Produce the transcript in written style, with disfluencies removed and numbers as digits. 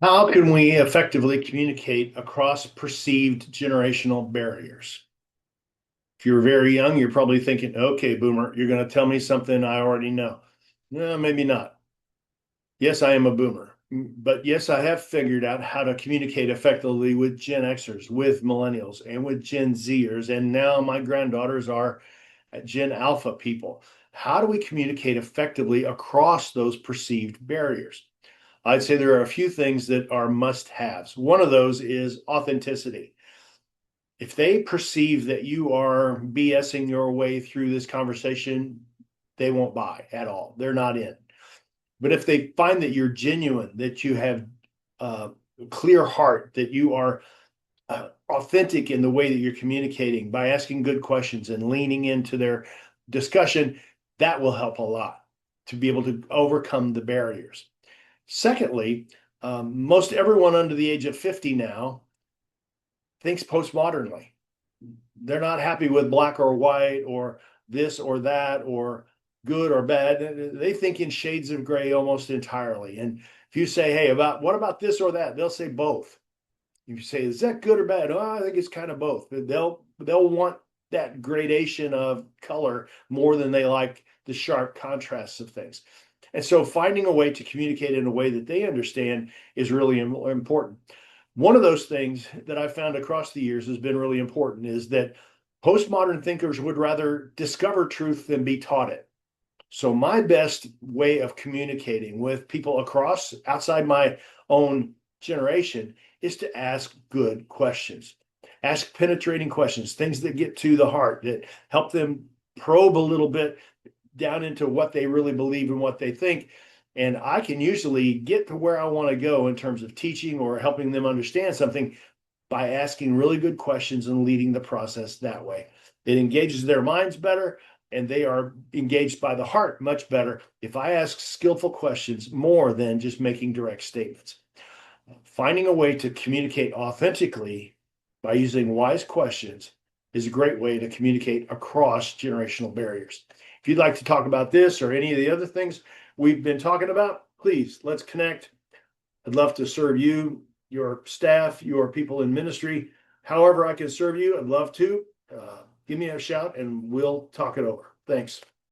How can we effectively communicate across perceived generational barriers? If you're very young, you're probably thinking, okay, boomer, you're going to tell me something I already know. No, maybe not. Yes, I am a boomer, but yes, I have figured out how to communicate effectively with Gen Xers, with millennials, and with Gen Zers. And now my granddaughters are Gen Alpha people. How do we communicate effectively across those perceived barriers? I'd say there are a few things that are must haves. One of those is authenticity. If they perceive that you are BSing your way through this conversation, they won't buy at all. They're not in. But if they find that you're genuine, that you have a clear heart, that you are authentic in the way that you're communicating by asking good questions and leaning into their discussion, that will help a lot to be able to overcome the barriers. Secondly, most everyone under the age of 50 now thinks postmodernly. They're not happy with black or white or this or that or good or bad. They think in shades of gray almost entirely. And if you say, hey, about what about this or that, they'll say both. If you say, is that good or bad? Oh, I think it's kind of both. They'll want that gradation of color more than they like the sharp contrasts of things. And so finding a way to communicate in a way that they understand is really important. One of those things that I've found across the years has been really important is that postmodern thinkers would rather discover truth than be taught it. So my best way of communicating with people across outside my own generation is to ask good questions. Ask penetrating questions, things that get to the heart, that help them probe a little bit down into what they really believe and what they think. And I can usually get to where I want to go in terms of teaching or helping them understand something by asking really good questions and leading the process that way. It engages their minds better and they are engaged by the heart much better if I ask skillful questions more than just making direct statements. Finding a way to communicate authentically by using wise questions is a great way to communicate across generational barriers. If you'd like to talk about this or any of the other things we've been talking about, please let's connect. I'd love to serve you, your staff, your people in ministry. However, I can serve you, I'd love to. Give me a shout and we'll talk it over. Thanks.